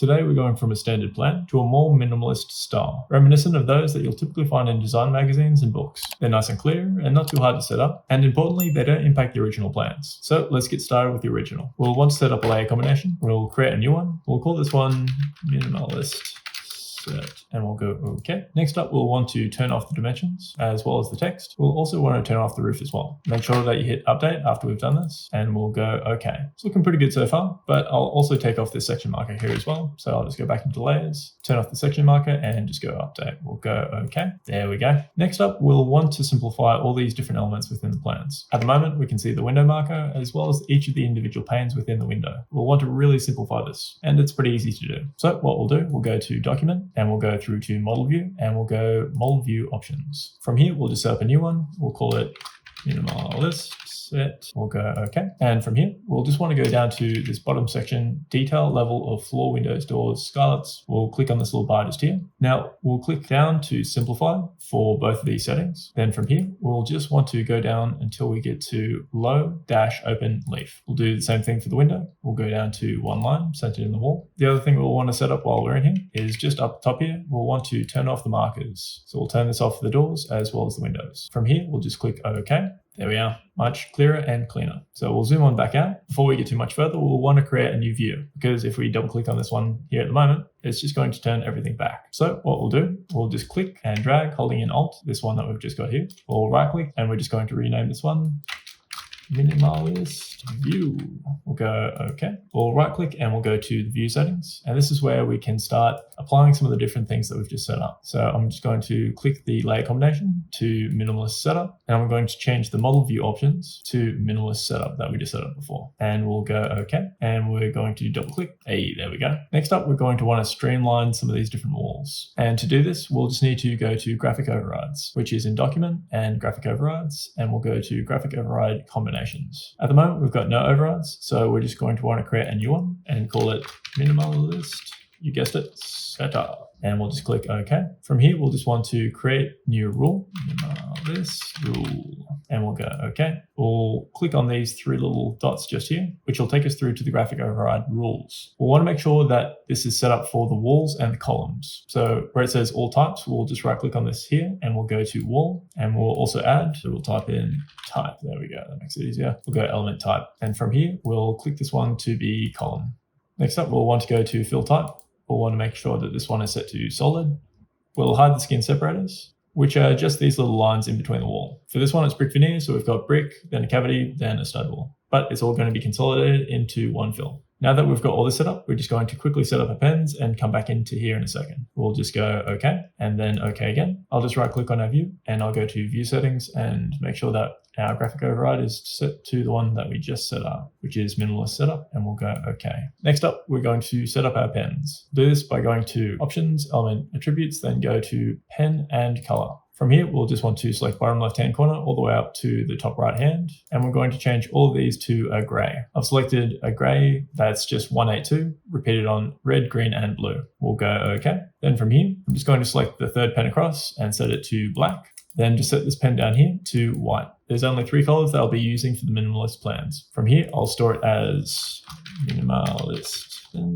Today we're going from a standard plan to a more minimalist style, reminiscent of those that you'll typically find in design magazines and books. They're nice and clear and not too hard to set up, and importantly, they don't impact the original plans. So let's get started with the original. We'll want to set up a layer combination. We'll create a new one. We'll call this one Minimalist Set, and we'll go OK. Next up, we'll want to turn off the dimensions as well as the text. We'll also want to turn off the roof as well. Make sure that you hit update after we've done this, and we'll go OK. It's looking pretty good so far, but I'll also take off this section marker here as well. So I'll just go back into layers, turn off the section marker, and just go update. We'll go OK. There we go. Next up, we'll want to simplify all these different elements within the plans. At the moment, we can see the window marker as well as each of the individual panes within the window. We'll want to really simplify this, and it's pretty easy to do. So what we'll do, we'll go to Document, and we'll go through to Model View, and we'll go Model View Options. From here, we'll just set up a new one. We'll call it Minimalist Set. We'll go OK. And from here, we'll just want to go down to this bottom section, detail level of floor, windows, doors, skylights. We'll click on this little bar just here. Now we'll click down to simplify for both of these settings. Then from here, we'll just want to go down until we get to low dash open leaf. We'll do the same thing for the window. We'll go down to one line centered in the wall. The other thing we'll want to set up while we're in here is just up top here, we'll want to turn off the markers. So we'll turn this off for the doors as well as the windows. From here, we'll just click OK. There we are, much clearer and cleaner. So we'll zoom on back out. Before we get too much further, we'll want to create a new view, because if we double click on this one here at the moment, it's just going to turn everything back. So what we'll do, we'll just click and drag, holding in Alt, this one that we've just got here. We'll right click, and we're just going to rename this one Minimalist View. We'll go OK. We'll right click and we'll go to the view settings. And this is where we can start applying some of the different things that we've just set up. So I'm just going to click the layer combination to minimalist setup. And I'm going to change the model view options to minimalist setup that we just set up before. And we'll go OK. And we're going to double click. Hey, there we go. Next up, we're going to want to streamline some of these different walls. And to do this, we'll just need to go to graphic overrides, which is in document and graphic overrides. And we'll go to graphic override combination. At the moment, we've got no overrides, so we're just going to want to create a new one and call it Minimalist, you guessed it, Setup. And we'll just click OK. From here, we'll just want to create new rule, Minimalist rule, and we'll go OK. We'll click on these three little dots just here, which will take us through to the graphic override rules. We'll want to make sure that this is set up for the walls and the columns. So where it says all types, we'll just right click on this here and we'll go to wall, and we'll also add, so we'll type in type. There we go, that makes it easier. We'll go element type. And from here, we'll click this one to be column. Next up, we'll want to go to fill type. We'll want to make sure that this one is set to solid. We'll hide the skin separators, which are just these little lines in between the wall. For this one, it's brick veneer, so we've got brick, then a cavity, then a stud wall. But it's all going to be consolidated into one fill. Now that we've got all this set up, we're just going to quickly set up our pens and come back into here in a second. We'll just go OK, and then OK again. I'll just right click on our view, and I'll go to view settings and make sure that our graphic override is set to the one that we just set up, which is minimalist setup, and we'll go OK. Next up, we're going to set up our pens. Do this by going to Options, Element Attributes, then go to Pen and Color. From here, we'll just want to select bottom left-hand corner all the way up to the top right-hand, and we're going to change all of these to a gray. I've selected a gray that's just 182, repeated on red, green, and blue. We'll go OK. Then from here, I'm just going to select the third pen across and set it to black. Then just set this pen down here to white. There's only 3 colors that I'll be using for the minimalist plans. From here, I'll store it as Minimalist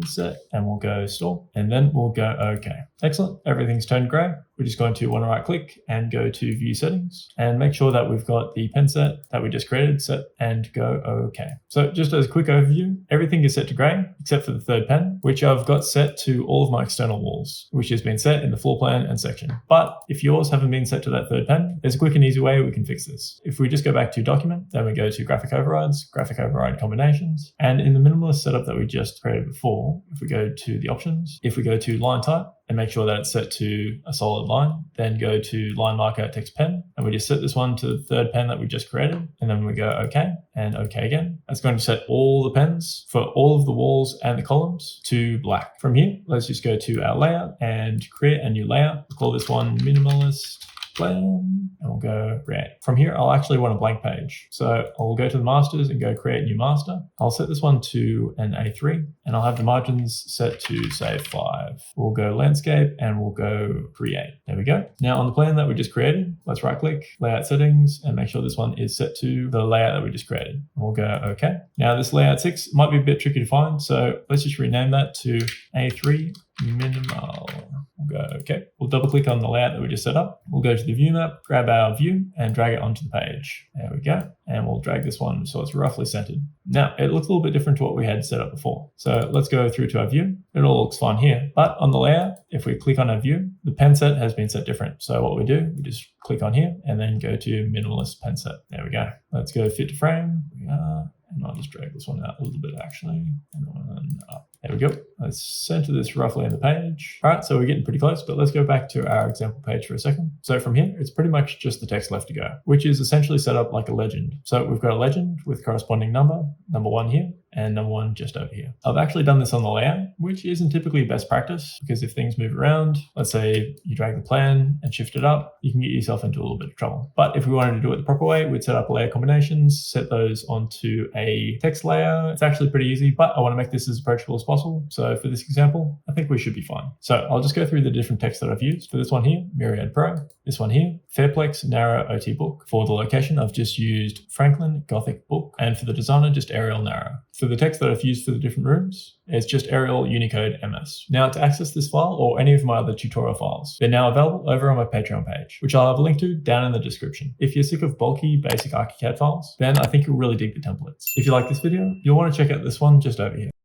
set, and we'll go store, and then we'll go OK. Excellent, everything's turned gray. We're just going to want to right click and go to view settings and make sure that we've got the pen set that we just created set and go OK. So just as a quick overview, everything is set to gray except for the third pen, which I've got set to all of my external walls, which has been set in the floor plan and section. But if yours haven't been set to that third pen, there's a quick and easy way we can fix this. If we just go back to document, then we go to graphic overrides, graphic override combinations, and in the minimalist setup that we just created before, if we go to the options, if we go to line type, and make sure that it's set to a solid line. Then go to line marker text pen, and we just set this one to the third pen that we just created, and then we go OK and OK again. That's going to set all the pens for all of the walls and the columns to black. From here, let's just go to our layout and create a new layout. We'll call this one Minimalist plan, and we'll go create. From here, I'll actually want a blank page. So I'll go to the masters and go create new master. I'll set this one to an A3, and I'll have the margins set to say 5. We'll go landscape and we'll go create. There we go. Now on the plan that we just created, let's right click, layout settings, and make sure this one is set to the layout that we just created. We'll go okay. Now this layout 6 might be a bit tricky to find, so let's just rename that to A3 minimal. We'll go okay. We'll double click on the layout that we just set up. We'll go to the view map, grab our view and drag it onto the page. There we go. And we'll drag this one so it's roughly centered. Now it looks a little bit different to what we had set up before. So let's go through to our view. It all looks fine here, but on the layout, if we click on our view, the pen set has been set different. So what we do, we just click on here and then go to minimalist pen set. There we go. Let's go fit to frame. And I'll just drag this one out a little bit actually, and then up. There we go. Let's center this roughly on the page. All right, so we're getting pretty close, but let's go back to our example page for a second. So from here, it's pretty much just the text left to go, which is essentially set up like a legend. So we've got a legend with corresponding number 1 here, and number 1 just over here. I've actually done this on the layout, which isn't typically best practice because if things move around, let's say you drag the plan and shift it up, you can get yourself into a little bit of trouble. But if we wanted to do it the proper way, we'd set up layer combinations, set those onto a text layer. It's actually pretty easy, but I want to make this as approachable as possible. So for this example, I think we should be fine. So I'll just go through the different text that I've used. For this one here, Myriad Pro. This one here, Fairplex Narrow OT Book. For the location, I've just used Franklin Gothic Book. And for the designer, just Arial Narrow. For the text that I've used for the different rooms, it's just Arial Unicode MS. Now to access this file or any of my other tutorial files, they're now available over on my Patreon page, which I'll have a link to down in the description. If you're sick of bulky basic ArchiCAD files, then I think you'll really dig the templates. If you like this video, you'll want to check out this one just over here.